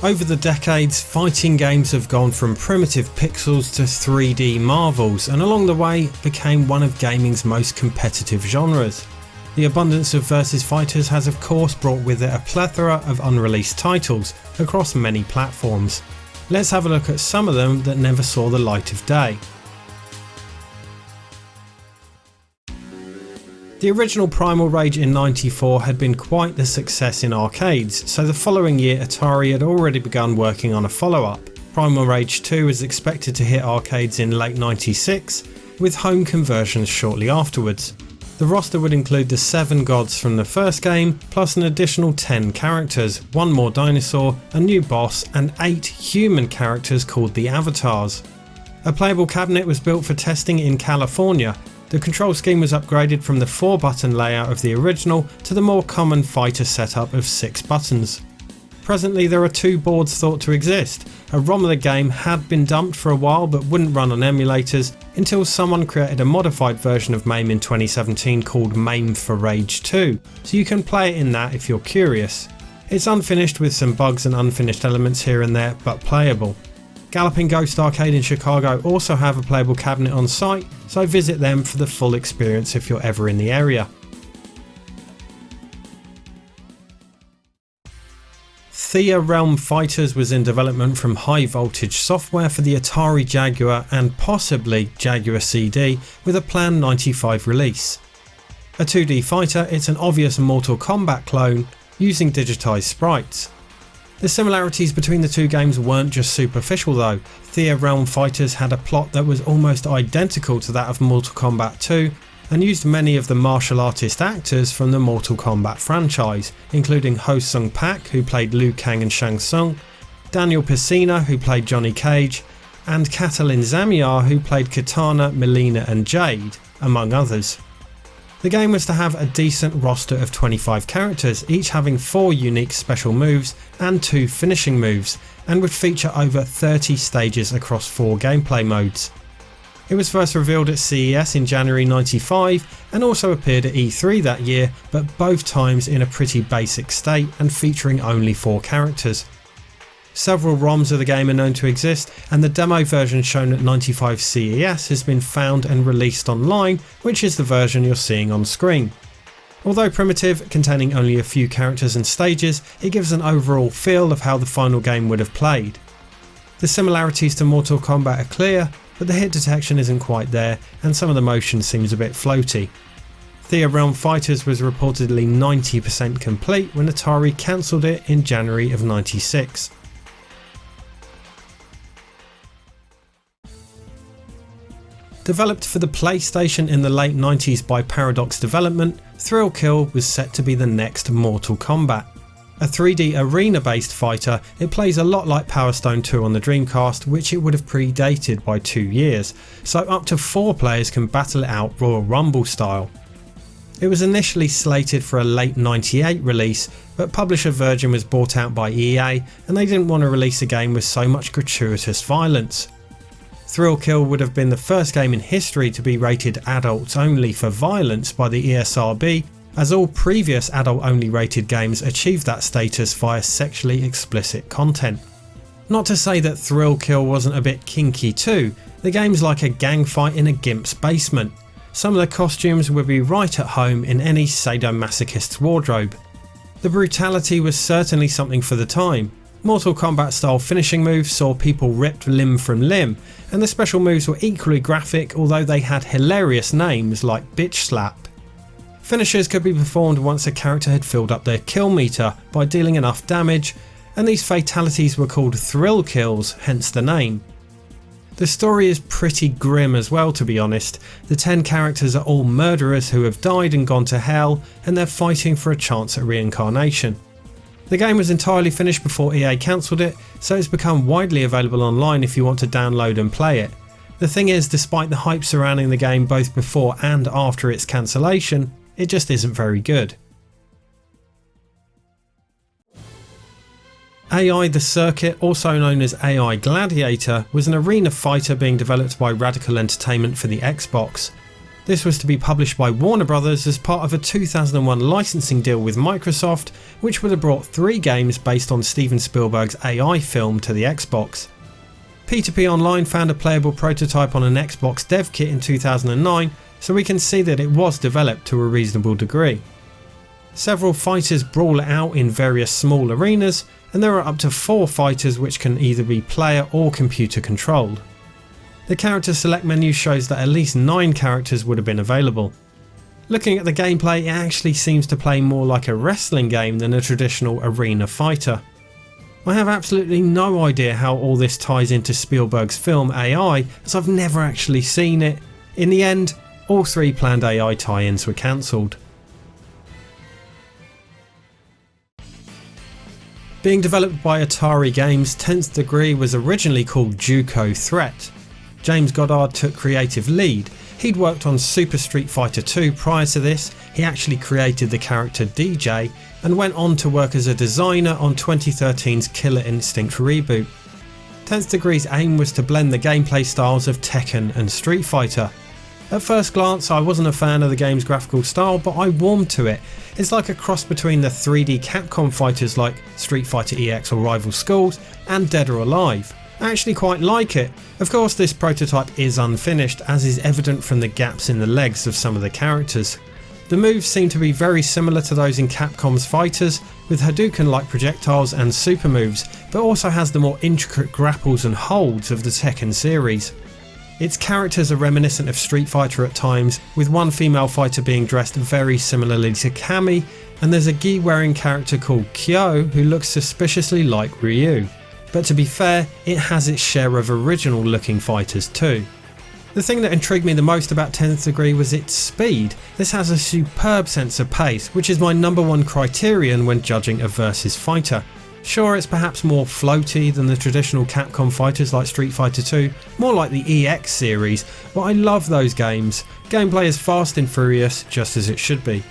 Over the decades, fighting games have gone from primitive pixels to 3D marvels, and along the way became one of gaming's most competitive genres. The abundance of versus fighters has of course brought with it a plethora of unreleased titles across many platforms. Let's have a look at some of them that never saw the light of day. The original Primal Rage in '94 had been quite the success in arcades, so the following year Atari had already begun working on a follow-up. Primal Rage 2 is expected to hit arcades in late '96, with home conversions shortly afterwards. The roster would include the 7 gods from the first game, plus an additional 10 characters, 1 more dinosaur, a new boss, and 8 human characters called the Avatars. A playable cabinet was built for testing in California. The control scheme was upgraded from the 4-button layout of the original to the more common fighter setup of 6 buttons. Presently there are 2 boards thought to exist. A ROM of the game had been dumped for a while but wouldn't run on emulators until someone created a modified version of MAME in 2017 called MAME for Rage 2, so you can play it in that if you're curious. It's unfinished with some bugs and unfinished elements here and there, but playable. Galloping Ghost Arcade in Chicago also have a playable cabinet on site, so visit them for the full experience if you're ever in the area. Thea Realm Fighters was in development from High Voltage Software for the Atari Jaguar and possibly Jaguar CD, with a planned '95 release. A 2D fighter, it's an obvious Mortal Kombat clone using digitised sprites. The similarities between the 2 games weren't just superficial though. Thea Realm Fighters had a plot that was almost identical to that of Mortal Kombat 2 and used many of the martial artist actors from the Mortal Kombat franchise, including Ho Sung Pak, who played Liu Kang and Shang Tsung, Daniel Pesina, who played Johnny Cage, and Katalin Zamir, who played Katana, Melina and Jade, among others. The game was to have a decent roster of 25 characters, each having 4 unique special moves and 2 finishing moves, and would feature over 30 stages across 4 gameplay modes. It was first revealed at CES in January '95 and also appeared at E3 that year, but both times in a pretty basic state and featuring only 4 characters. Several ROMs of the game are known to exist, and the demo version shown at '95 CES has been found and released online, which is the version you're seeing on screen. Although primitive, containing only a few characters and stages, it gives an overall feel of how the final game would have played. The similarities to Mortal Kombat are clear, but the hit detection isn't quite there, and some of the motion seems a bit floaty. Thea Realm Fighters was reportedly 90% complete when Atari cancelled it in January of '96. Developed for the PlayStation in the late 90s by Paradox Development, Thrill Kill was set to be the next Mortal Kombat. A 3D arena based fighter, it plays a lot like Power Stone 2 on the Dreamcast, which it would have predated by 2 years, so up to 4 players can battle it out Royal Rumble style. It was initially slated for a late '98 release, but publisher Virgin was bought out by EA and they didn't want to release a game with so much gratuitous violence. Thrill Kill would have been the first game in history to be rated adults only for violence by the ESRB, as all previous adult only rated games achieved that status via sexually explicit content. Not to say that Thrill Kill wasn't a bit kinky too, the game's like a gang fight in a gimp's basement. Some of the costumes would be right at home in any sadomasochist's wardrobe. The brutality was certainly something for the time. Mortal Kombat style finishing moves saw people ripped limb from limb, and the special moves were equally graphic, although they had hilarious names like Bitch Slap. Finishes could be performed once a character had filled up their kill meter by dealing enough damage, and these fatalities were called thrill kills, hence the name. The story is pretty grim as well, to be honest. The 10 characters are all murderers who have died and gone to hell, and they're fighting for a chance at reincarnation. The game was entirely finished before EA cancelled it, so it's become widely available online if you want to download and play it. The thing is, despite the hype surrounding the game both before and after its cancellation, it just isn't very good. AI The Circuit, also known as AI Gladiator, was an arena fighter being developed by Radical Entertainment for the Xbox. This was to be published by Warner Brothers as part of a 2001 licensing deal with Microsoft, which would have brought 3 games based on Steven Spielberg's AI film to the Xbox. PtoPOnline found a playable prototype on an Xbox dev kit in 2009, so we can see that it was developed to a reasonable degree. Several fighters brawl it out in various small arenas, and there are up to 4 fighters which can either be player or computer controlled. The character select menu shows that at least 9 characters would have been available. Looking at the gameplay, it actually seems to play more like a wrestling game than a traditional arena fighter. I have absolutely no idea how all this ties into Spielberg's film AI, as I've never actually seen it. In the end, all 3 planned AI tie-ins were cancelled. Being developed by Atari Games, 10th Degree was originally called Juco Threat. James Goddard took creative lead. He'd worked on Super Street Fighter 2 prior to this, he actually created the character DJ, and went on to work as a designer on 2013's Killer Instinct reboot. 10th Degree's aim was to blend the gameplay styles of Tekken and Street Fighter. At first glance, I wasn't a fan of the game's graphical style, but I warmed to it. It's like a cross between the 3D Capcom fighters like Street Fighter EX or Rival Schools and Dead or Alive. I actually quite like it. Of course, this prototype is unfinished, as is evident from the gaps in the legs of some of the characters. The moves seem to be very similar to those in Capcom's fighters, with Hadouken-like projectiles and super moves, but also has the more intricate grapples and holds of the Tekken series. Its characters are reminiscent of Street Fighter at times, with one female fighter being dressed very similarly to Cammy, and there's a gi-wearing character called Kyo who looks suspiciously like Ryu. But to be fair, it has its share of original looking fighters too. The thing that intrigued me the most about 10th Degree was its speed. This has a superb sense of pace, which is my number one criterion when judging a versus fighter. Sure, it's perhaps more floaty than the traditional Capcom fighters like Street Fighter 2, more like the EX series, but I love those games. Gameplay is fast and furious, just as it should be.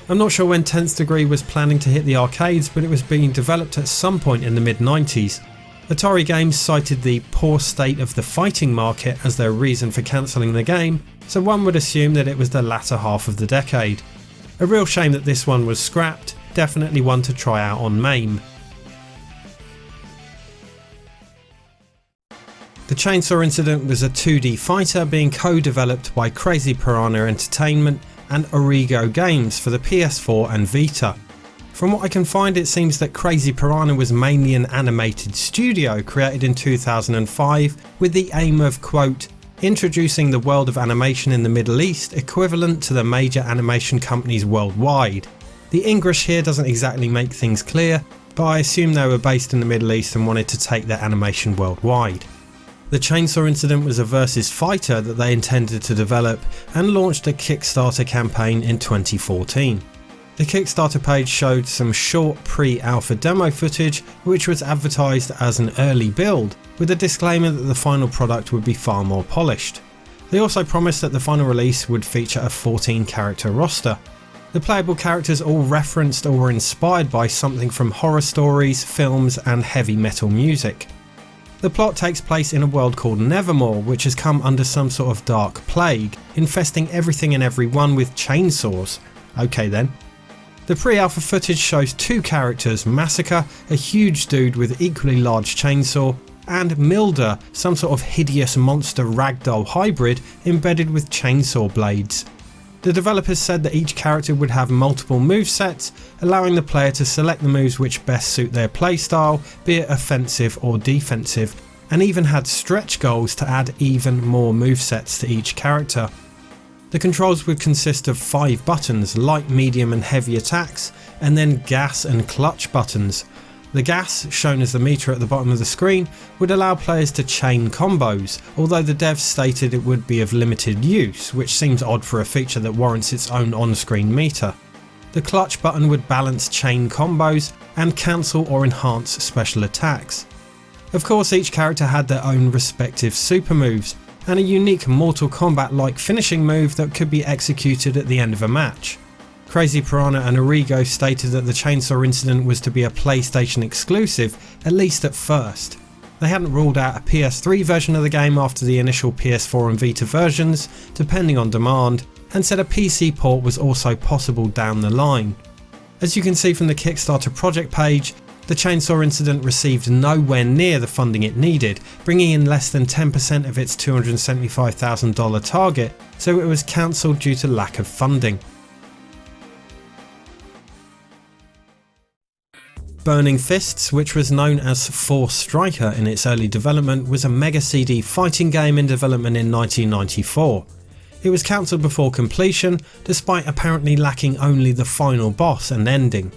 I'm not sure when 10th Degree was planning to hit the arcades, but it was being developed at some point in the mid-90s. Atari Games cited the poor state of the fighting market as their reason for cancelling the game, so one would assume that it was the latter half of the decade. A real shame that this one was scrapped, definitely one to try out on MAME. The Chainsaw Incident was a 2D fighter being co-developed by Crazy Piranha Entertainment and Origo Games for the PS4 and Vita. From what I can find, it seems that Crazy Piranha was mainly an animated studio created in 2005 with the aim of, quote, introducing the world of animation in the Middle East equivalent to the major animation companies worldwide. The English here doesn't exactly make things clear, but I assume they were based in the Middle East and wanted to take their animation worldwide. The Chainsaw Incident was a versus fighter that they intended to develop and launched a Kickstarter campaign in 2014. The Kickstarter page showed some short pre-alpha demo footage which was advertised as an early build, with a disclaimer that the final product would be far more polished. They also promised that the final release would feature a 14-character roster. The playable characters all referenced or were inspired by something from horror stories, films and heavy metal music. The plot takes place in a world called Nevermore, which has come under some sort of dark plague, infesting everything and everyone with chainsaws. Okay then. The pre-alpha footage shows 2 characters, Massacre, a huge dude with equally large chainsaw, and Milder, some sort of hideous monster ragdoll hybrid embedded with chainsaw blades. The developers said that each character would have multiple movesets, allowing the player to select the moves which best suit their playstyle, be it offensive or defensive, and even had stretch goals to add even more movesets to each character. The controls would consist of 5 buttons, light, medium and heavy attacks, and then gas and clutch buttons. The gas, shown as the meter at the bottom of the screen, would allow players to chain combos, although the devs stated it would be of limited use, which seems odd for a feature that warrants its own on-screen meter. The clutch button would balance chain combos and cancel or enhance special attacks. Of course, each character had their own respective super moves, and a unique Mortal Kombat-like finishing move that could be executed at the end of a match. Crazy Piranha and Origo stated that the Chainsaw Incident was to be a PlayStation exclusive, at least at first. They hadn't ruled out a PS3 version of the game after the initial PS4 and Vita versions, depending on demand, and said a PC port was also possible down the line. As you can see from the Kickstarter project page, the chainsaw incident received nowhere near the funding it needed, bringing in less than 10% of its $275,000 target, so it was cancelled due to lack of funding. Burning Fists, which was known as Force Striker in its early development, was a Mega CD fighting game in development in 1994. It was cancelled before completion, despite apparently lacking only the final boss and ending.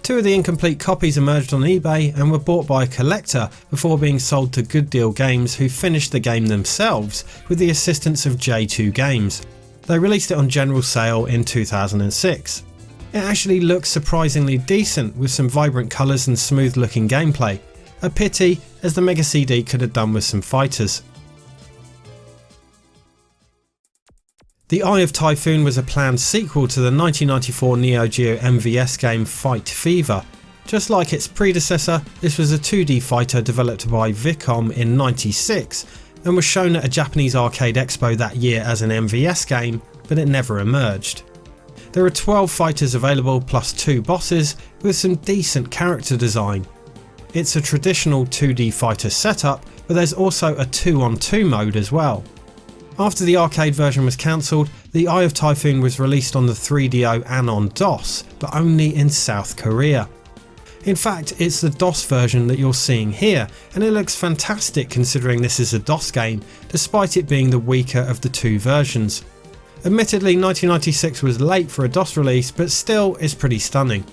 2 of the incomplete copies emerged on eBay and were bought by a collector before being sold to Good Deal Games, who finished the game themselves with the assistance of J2 Games. They released it on general sale in 2006. It actually looks surprisingly decent with some vibrant colours and smooth looking gameplay. A pity, as the Mega CD could have done with some fighters. The Eye of Typhoon was a planned sequel to the 1994 Neo Geo MVS game Fight Fever. Just like its predecessor, this was a 2D fighter developed by Vicom in '96 and was shown at a Japanese arcade expo that year as an MVS game, but it never emerged. There are 12 fighters available plus 2 bosses with some decent character design. It's a traditional 2D fighter setup, but there's also a 2-on-2 mode as well. After the arcade version was cancelled, the Eye of Typhoon was released on the 3DO and on DOS, but only in South Korea. In fact, it's the DOS version that you're seeing here, and it looks fantastic considering this is a DOS game, despite it being the weaker of the 2 versions. Admittedly, 1996 was late for a DOS release, but still is pretty stunning.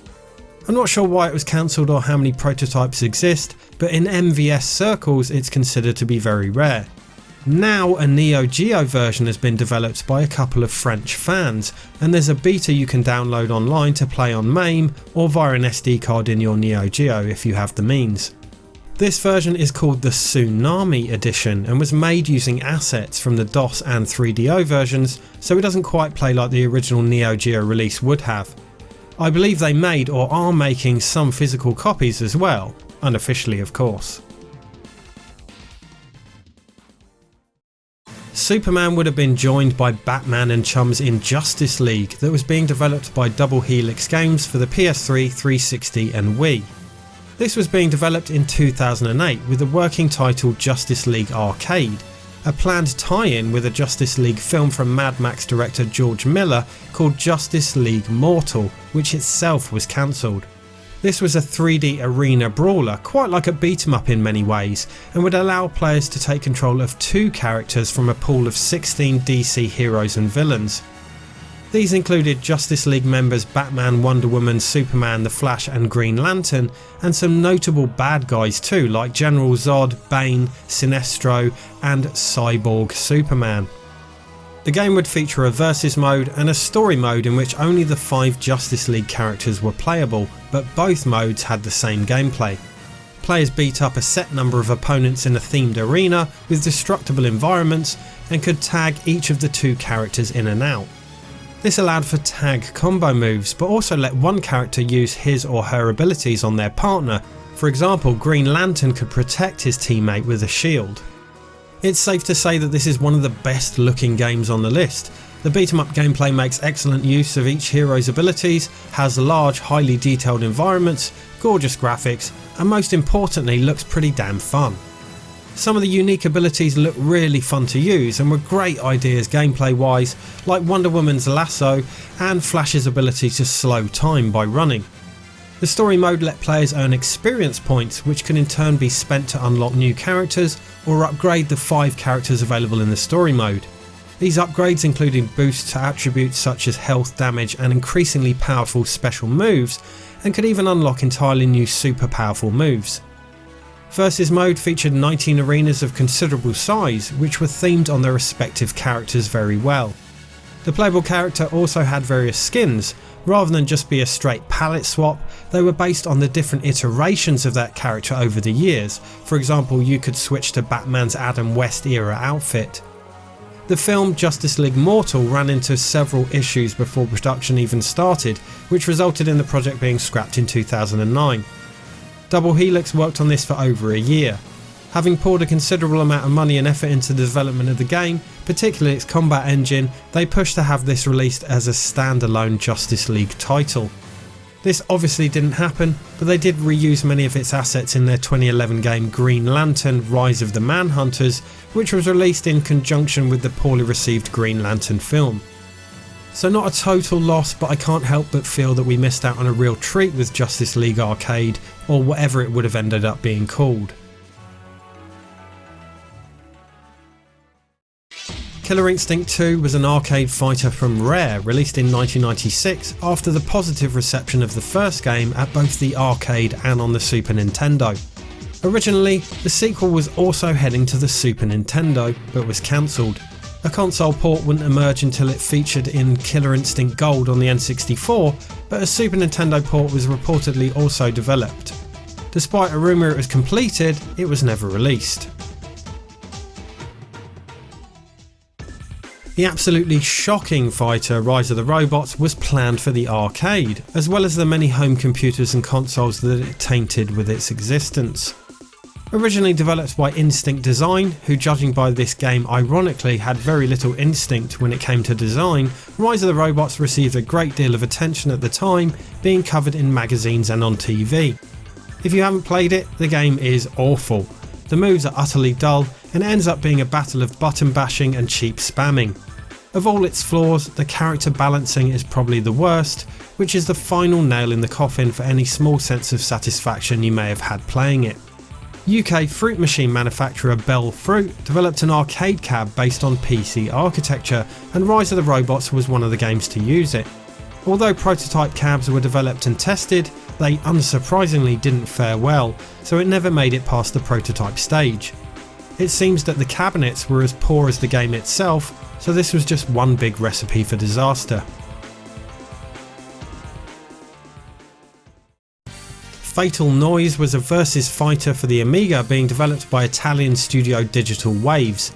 I'm not sure why it was cancelled or how many prototypes exist, but in MVS circles it's considered to be very rare. Now a Neo Geo version has been developed by a couple of French fans, and there's a beta you can download online to play on MAME or via an SD card in your Neo Geo if you have the means. This version is called the Tsunami Edition and was made using assets from the DOS and 3DO versions, so it doesn't quite play like the original Neo Geo release would have. I believe they made or are making some physical copies as well, unofficially of course. Superman would have been joined by Batman and chums in Justice League that was being developed by Double Helix Games for the PS3, 360 and Wii. This was being developed in 2008 with the working title Justice League Arcade, a planned tie-in with a Justice League film from Mad Max director George Miller called Justice League Mortal, which itself was cancelled. This was a 3D arena brawler, quite like a beat 'em up in many ways, and would allow players to take control of 2 characters from a pool of 16 DC heroes and villains. These included Justice League members Batman, Wonder Woman, Superman, The Flash and Green Lantern, and some notable bad guys too, like General Zod, Bane, Sinestro and Cyborg Superman. The game would feature a versus mode and a story mode in which only the 5 Justice League characters were playable, but both modes had the same gameplay. Players beat up a set number of opponents in a themed arena with destructible environments and could tag each of the 2 characters in and out. This allowed for tag combo moves, but also let one character use his or her abilities on their partner. For example, Green Lantern could protect his teammate with a shield. It's safe to say that this is one of the best looking games on the list. The beat 'em up gameplay makes excellent use of each hero's abilities, has large, highly detailed environments, gorgeous graphics, and most importantly looks pretty damn fun. Some of the unique abilities look really fun to use and were great ideas gameplay wise, like Wonder Woman's lasso and Flash's ability to slow time by running. The story mode let players earn experience points, which can in turn be spent to unlock new characters or upgrade the 5 characters available in the story mode. These upgrades included boosts to attributes such as health, damage and increasingly powerful special moves, and could even unlock entirely new super powerful moves. Versus mode featured 19 arenas of considerable size, which were themed on their respective characters very well. The playable character also had various skins. Rather than just be a straight palette swap, they were based on the different iterations of that character over the years. For example, you could switch to Batman's Adam West era outfit. The film Justice League Mortal ran into several issues before production even started, which resulted in the project being scrapped in 2009. Double Helix worked on this for over a year. Having poured a considerable amount of money and effort into the development of the game, particularly its combat engine, they pushed to have this released as a standalone Justice League title. This obviously didn't happen, but they did reuse many of its assets in their 2011 game Green Lantern Rise of the Manhunters, which was released in conjunction with the poorly received Green Lantern film. So not a total loss, but I can't help but feel that we missed out on a real treat with Justice League Arcade, or whatever it would have ended up being called. Killer Instinct 2 was an arcade fighter from Rare, released in 1996 after the positive reception of the first game at both the arcade and on the Super Nintendo. Originally, the sequel was also heading to the Super Nintendo, but was cancelled. A console port wouldn't emerge until it featured in Killer Instinct Gold on the N64, but a Super Nintendo port was reportedly also developed. Despite a rumour it was completed, it was never released. The absolutely shocking fighter Rise of the Robots was planned for the arcade, as well as the many home computers and consoles that it tainted with its existence. Originally developed by Instinct Design, who judging by this game ironically had very little instinct when it came to design, Rise of the Robots received a great deal of attention at the time, being covered in magazines and on TV. If you haven't played it, the game is awful. The moves are utterly dull and it ends up being a battle of button bashing and cheap spamming. Of all its flaws, the character balancing is probably the worst, which is the final nail in the coffin for any small sense of satisfaction you may have had playing it. UK fruit machine manufacturer Bell Fruit developed an arcade cab based on PC architecture, and Rise of the Robots was one of the games to use it. Although prototype cabs were developed and tested, they unsurprisingly didn't fare well, so it never made it past the prototype stage. It seems that the cabinets were as poor as the game itself, so this was just one big recipe for disaster. Fatal Noise was a versus fighter for the Amiga being developed by Italian studio Digital Waves.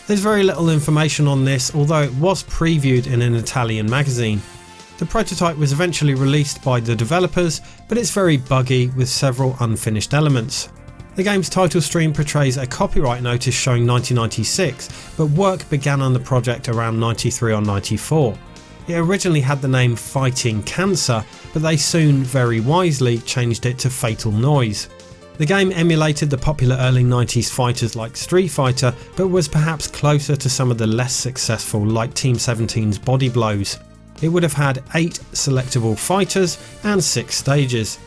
There's very little information on this, although it was previewed in an Italian magazine. The prototype was eventually released by the developers, but it's very buggy with several unfinished elements. The game's title screen portrays a copyright notice showing 1996, but work began on the project around 93 or 94. It originally had the name Fighting Cancer, but they soon, very wisely, changed it to Fatal Noise. The game emulated the popular early 90s fighters like Street Fighter, but was perhaps closer to some of the less successful like Team 17's Body Blows. It would have had 8 selectable fighters and 6 stages.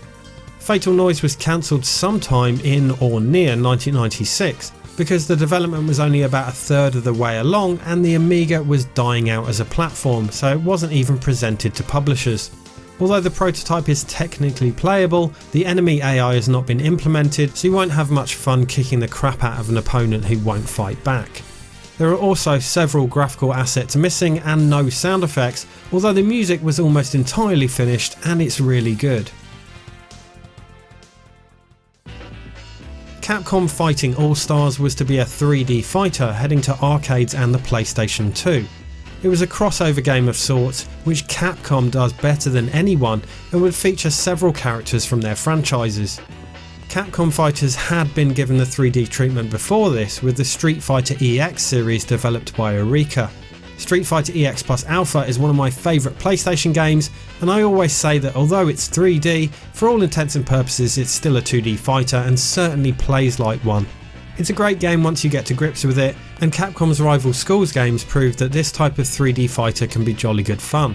Fatal Noise was cancelled sometime in or near 1996 because the development was only about a third of the way along and the Amiga was dying out as a platform, so it wasn't even presented to publishers. Although the prototype is technically playable, the enemy AI has not been implemented, so you won't have much fun kicking the crap out of an opponent who won't fight back. There are also several graphical assets missing and no sound effects, although the music was almost entirely finished and it's really good. Capcom Fighting All-Stars was to be a 3D fighter heading to arcades and the PlayStation 2. It was a crossover game of sorts, which Capcom does better than anyone and would feature several characters from their franchises. Capcom fighters had been given the 3D treatment before this with the Street Fighter EX series developed by Esoterica. Street Fighter EX Plus Alpha is one of my favourite PlayStation games, and I always say that although it's 3D, for all intents and purposes it's still a 2D fighter and certainly plays like one. It's a great game once you get to grips with it, and Capcom's rival Schools games proved that this type of 3D fighter can be jolly good fun.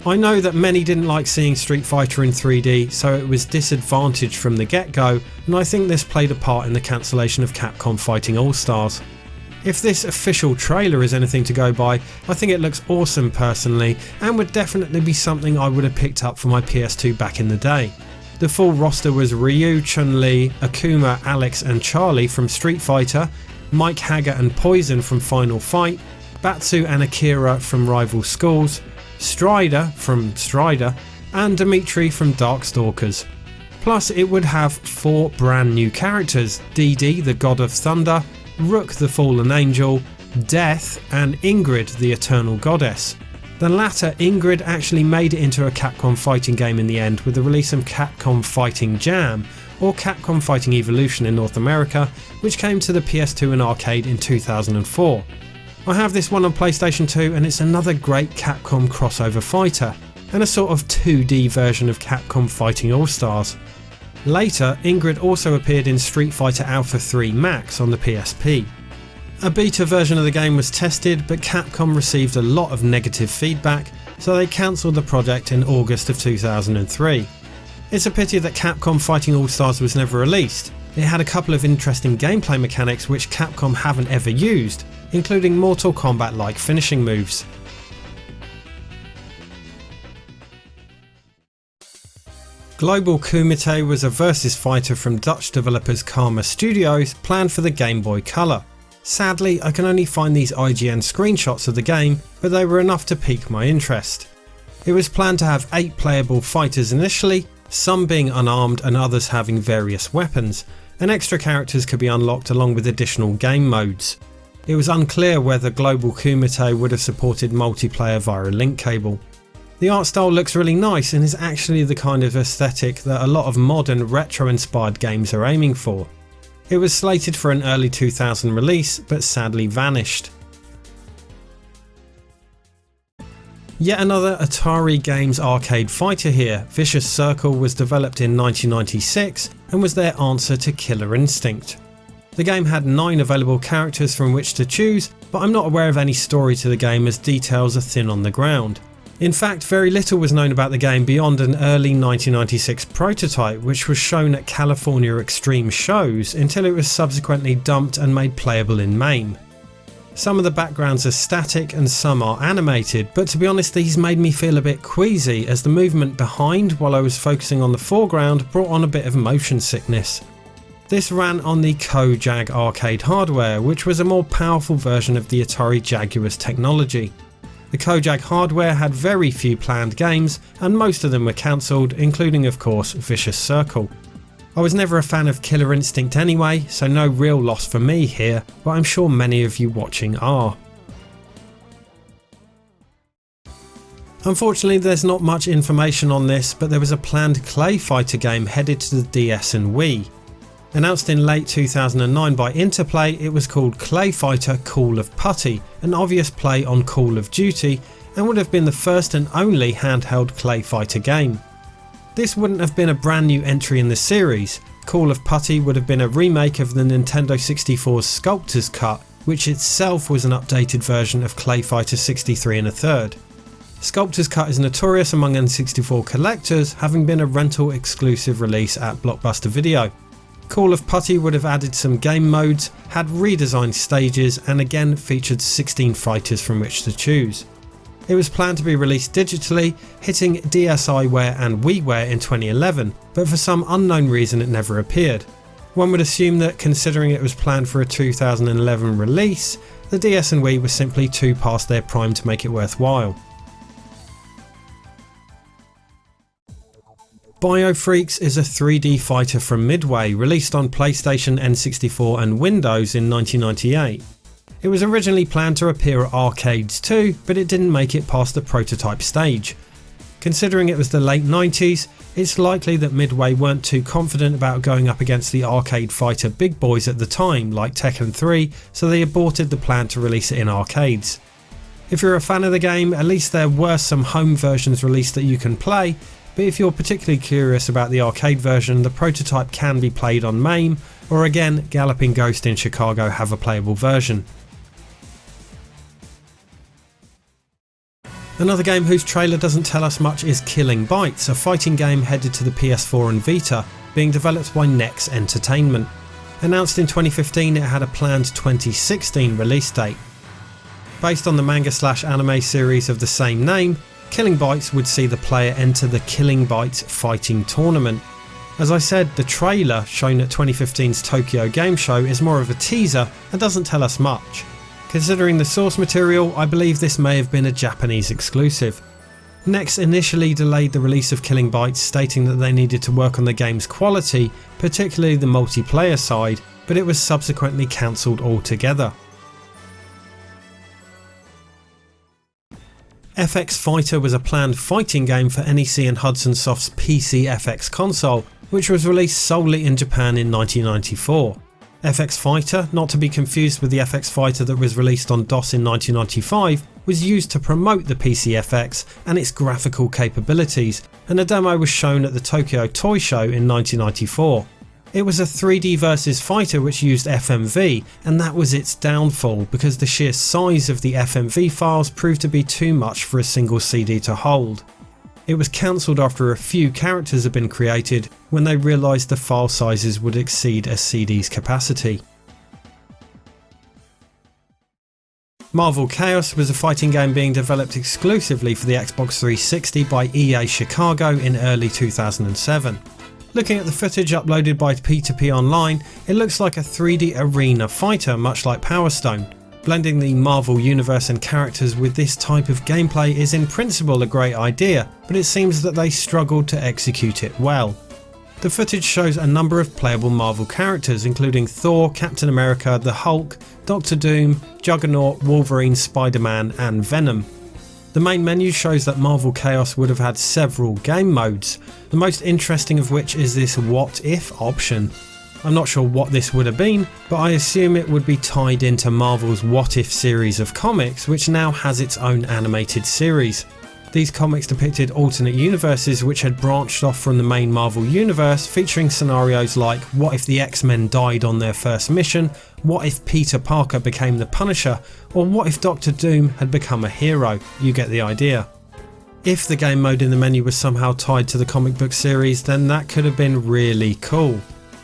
I know that many didn't like seeing Street Fighter in 3D, so it was disadvantaged from the get-go, and I think this played a part in the cancellation of Capcom Fighting All-Stars. If this official trailer is anything to go by, I think it looks awesome personally, and would definitely be something I would have picked up for my PS2 back in the day. The full roster was Ryu, Chun-Li, Akuma, Alex and Charlie from Street Fighter, Mike Hager and Poison from Final Fight, Batsu and Akira from Rival Schools, Strider from Strider, and Dimitri from Darkstalkers. Plus it would have 4 brand new characters: Didi, the God of Thunder, Rook the Fallen Angel, Death and Ingrid the Eternal Goddess. The latter, Ingrid, actually made it into a Capcom fighting game in the end with the release of Capcom Fighting Jam, or Capcom Fighting Evolution in North America, which came to the PS2 and arcade in 2004. I have this one on PlayStation 2 and it's another great Capcom crossover fighter, and a sort of 2D version of Capcom Fighting All-Stars. Later, Ingrid also appeared in Street Fighter Alpha 3 Max on the PSP. A beta version of the game was tested, but Capcom received a lot of negative feedback, so they cancelled the project in August of 2003. It's a pity that Capcom Fighting All-Stars was never released. It had a couple of interesting gameplay mechanics which Capcom haven't ever used, including Mortal Kombat-like finishing moves. Global Kumite was a versus fighter from Dutch developers Karma Studios, planned for the Game Boy Color. Sadly, I can only find these IGN screenshots of the game, but they were enough to pique my interest. It was planned to have 8 playable fighters initially, some being unarmed and others having various weapons, and extra characters could be unlocked along with additional game modes. It was unclear whether Global Kumite would have supported multiplayer via a link cable. The art style looks really nice and is actually the kind of aesthetic that a lot of modern retro-inspired games are aiming for. It was slated for an early 2000 release, but sadly vanished. Yet another Atari Games arcade fighter here. Vicious Circle was developed in 1996 and was their answer to Killer Instinct. The game had 9 available characters from which to choose, but I'm not aware of any story to the game as details are thin on the ground. In fact, very little was known about the game beyond an early 1996 prototype which was shown at California Extreme shows until it was subsequently dumped and made playable in MAME. Some of the backgrounds are static and some are animated, but to be honest these made me feel a bit queasy as the movement behind while I was focusing on the foreground brought on a bit of motion sickness. This ran on the Kojag arcade hardware, which was a more powerful version of the Atari Jaguar's technology. The Kojag hardware had very few planned games and most of them were cancelled, including of course Vicious Circle. I was never a fan of Killer Instinct anyway, so no real loss for me here, but I'm sure many of you watching are. Unfortunately there's not much information on this, but there was a planned Clayfighter game headed to the DS and Wii. Announced in late 2009 by Interplay, it was called Clayfighter Call of Putty, an obvious play on Call of Duty, and would have been the first and only handheld Clayfighter game. This wouldn't have been a brand new entry in the series. Call of Putty would have been a remake of the Nintendo 64's Sculptor's Cut, which itself was an updated version of Clayfighter 63 1/3. Sculptor's Cut is notorious among N64 collectors, having been a rental exclusive release at Blockbuster Video. Call of Putty would have added some game modes, had redesigned stages and again featured 16 fighters from which to choose. It was planned to be released digitally, hitting DSiWare and WiiWare in 2011, but for some unknown reason it never appeared. One would assume that considering it was planned for a 2011 release, the DS and Wii were simply too past their prime to make it worthwhile. BioFreaks is a 3D fighter from Midway, released on PlayStation, N64 and Windows in 1998. It was originally planned to appear at arcades too, but it didn't make it past the prototype stage. Considering it was the late 90s, it's likely that Midway weren't too confident about going up against the arcade fighter big boys at the time, like Tekken 3, so they aborted the plan to release it in arcades. If you're a fan of the game, at least there were some home versions released that you can play, but if you're particularly curious about the arcade version, the prototype can be played on MAME, or again, Galloping Ghost in Chicago have a playable version. Another game whose trailer doesn't tell us much is Killing Bites, a fighting game headed to the PS4 and Vita, being developed by Nex Entertainment. Announced in 2015, it had a planned 2016 release date. Based on the manga/anime series of the same name, Killing Bites would see the player enter the Killing Bites fighting tournament. As I said, the trailer shown at 2015's Tokyo Game Show is more of a teaser and doesn't tell us much. Considering the source material, I believe this may have been a Japanese exclusive. Nex initially delayed the release of Killing Bites, stating that they needed to work on the game's quality, particularly the multiplayer side, but it was subsequently cancelled altogether. FX Fighter was a planned fighting game for NEC and Hudson Soft's PC FX console, which was released solely in Japan in 1994. FX Fighter, not to be confused with the FX Fighter that was released on DOS in 1995, was used to promote the PC FX and its graphical capabilities, and a demo was shown at the Tokyo Toy Show in 1994. It was a 3D versus fighter which used FMV, and that was its downfall because the sheer size of the FMV files proved to be too much for a single CD to hold. It was cancelled after a few characters had been created when they realised the file sizes would exceed a CD's capacity. Marvel Chaos was a fighting game being developed exclusively for the Xbox 360 by EA Chicago in early 2007. Looking at the footage uploaded by PtoPOnline, it looks like a 3D arena fighter much like Power Stone. Blending the Marvel universe and characters with this type of gameplay is in principle a great idea, but it seems that they struggled to execute it well. The footage shows a number of playable Marvel characters including Thor, Captain America, the Hulk, Doctor Doom, Juggernaut, Wolverine, Spider-Man and Venom. The main menu shows that Marvel Chaos would have had several game modes, the most interesting of which is this What If option. I'm not sure what this would have been, but I assume it would be tied into Marvel's What If series of comics, which now has its own animated series. These comics depicted alternate universes which had branched off from the main Marvel universe, featuring scenarios like what if the X-Men died on their first mission, what if Peter Parker became the Punisher, or what if Doctor Doom had become a hero. You get the idea. If the game mode in the menu was somehow tied to the comic book series, then that could have been really cool.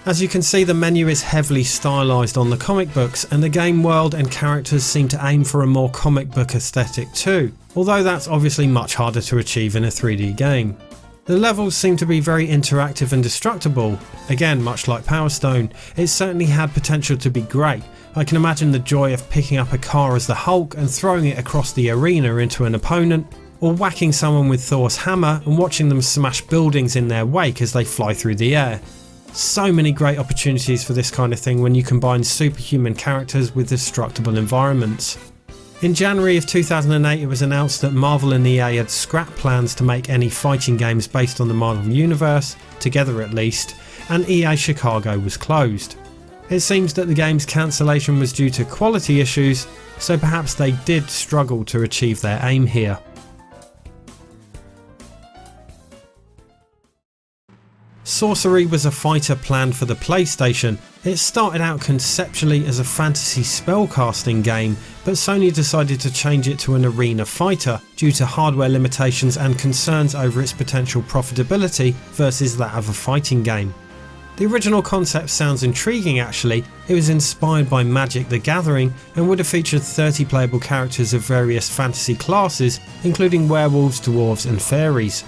As you can see, the menu is heavily stylised on the comic books, and the game world and characters seem to aim for a more comic book aesthetic too, although that's obviously much harder to achieve in a 3D game. The levels seem to be very interactive and destructible. Again, much like Power Stone, it certainly had potential to be great. I can imagine the joy of picking up a car as the Hulk and throwing it across the arena into an opponent, or whacking someone with Thor's hammer and watching them smash buildings in their wake as they fly through the air. So many great opportunities for this kind of thing when you combine superhuman characters with destructible environments. In January of 2008 it was announced that Marvel and EA had scrapped plans to make any fighting games based on the Marvel universe, together at least, and EA Chicago was closed. It seems that the game's cancellation was due to quality issues, so perhaps they did struggle to achieve their aim here. Sorcery was a fighter planned for the PlayStation. It started out conceptually as a fantasy spellcasting game, but Sony decided to change it to an arena fighter due to hardware limitations and concerns over its potential profitability versus that of a fighting game. The original concept sounds intriguing actually. It was inspired by Magic the Gathering and would have featured 30 playable characters of various fantasy classes, including werewolves, dwarves and fairies.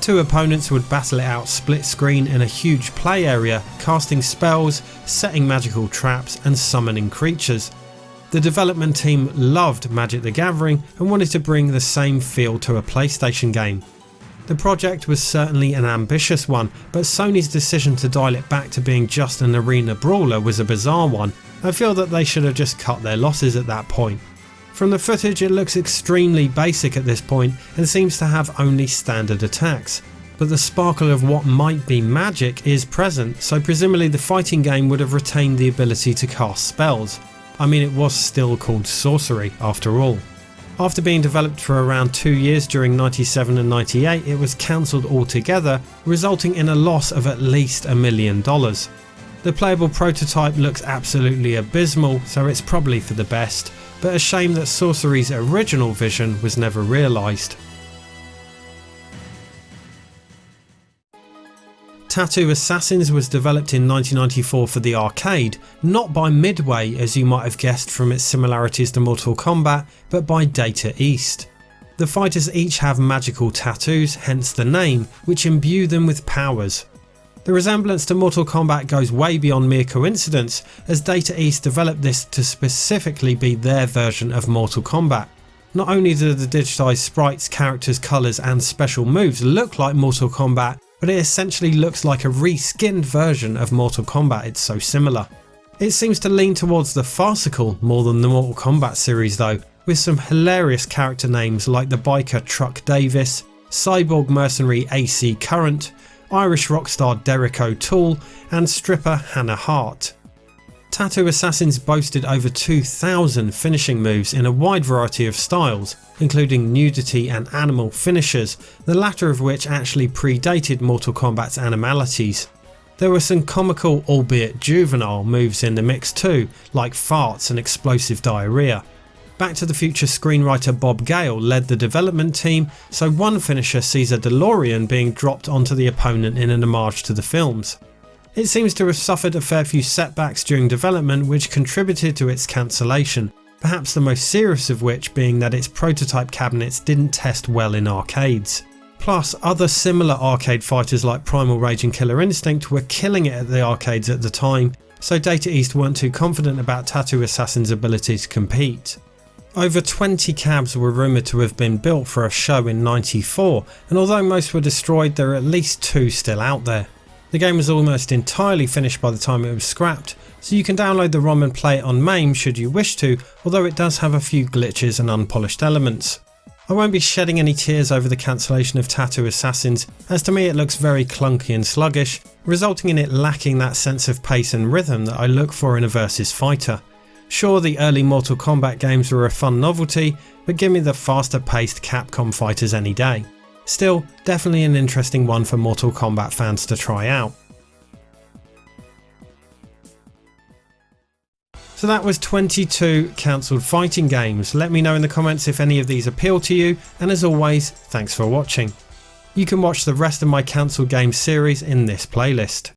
Two opponents would battle it out split screen in a huge play area, casting spells, setting magical traps and summoning creatures. The development team loved Magic the Gathering and wanted to bring the same feel to a PlayStation game. The project was certainly an ambitious one, but Sony's decision to dial it back to being just an arena brawler was a bizarre one. I feel that they should have just cut their losses at that point. From the footage it looks extremely basic at this point and seems to have only standard attacks, but the sparkle of what might be magic is present, so presumably the fighting game would have retained the ability to cast spells. I mean, it was still called Sorcery after all. After being developed for around 2 years during 97 and 98, it was cancelled altogether, resulting in a loss of at least $1 million. The playable prototype looks absolutely abysmal, so it's probably for the best, but a shame that Sorcery's original vision was never realised. Tattoo Assassins was developed in 1994 for the arcade, not by Midway as you might have guessed from its similarities to Mortal Kombat, but by Data East. The fighters each have magical tattoos, hence the name, which imbue them with powers. The resemblance to Mortal Kombat goes way beyond mere coincidence, as Data East developed this to specifically be their version of Mortal Kombat. Not only do the digitised sprites, characters, colours and special moves look like Mortal Kombat, but it essentially looks like a reskinned version of Mortal Kombat, it's so similar. It seems to lean towards the farcical more than the Mortal Kombat series though. with some hilarious character names like the biker Truck Davis, cyborg mercenary AC Current, Irish rockstar Derek O'Toole and stripper Hannah Hart. Tattoo Assassins boasted over 2,000 finishing moves in a wide variety of styles, including nudity and animal finishes, the latter of which actually predated Mortal Kombat's animalities. There were some comical, albeit juvenile, moves in the mix too, like farts and explosive diarrhea. Back to the Future screenwriter Bob Gale led the development team, so one finisher sees a DeLorean being dropped onto the opponent in an homage to the films. It seems to have suffered a fair few setbacks during development which contributed to its cancellation, perhaps the most serious of which being that its prototype cabinets didn't test well in arcades. Plus, other similar arcade fighters like Primal Rage and Killer Instinct were killing it at the arcades at the time, so Data East weren't too confident about Tattoo Assassin's ability to compete. Over 20 cabs were rumoured to have been built for a show in '94, and although most were destroyed, there are at least 2 still out there. The game was almost entirely finished by the time it was scrapped, so you can download the ROM and play it on MAME should you wish to, although it does have a few glitches and unpolished elements. I won't be shedding any tears over the cancellation of Tattoo Assassins, as to me it looks very clunky and sluggish, resulting in it lacking that sense of pace and rhythm that I look for in a versus fighter. Sure, the early Mortal Kombat games were a fun novelty, but give me the faster paced Capcom fighters any day. Still, definitely an interesting one for Mortal Kombat fans to try out. So that was 22 cancelled fighting games. Let me know in the comments if any of these appeal to you, and as always, thanks for watching. You can watch the rest of my cancelled games series in this playlist.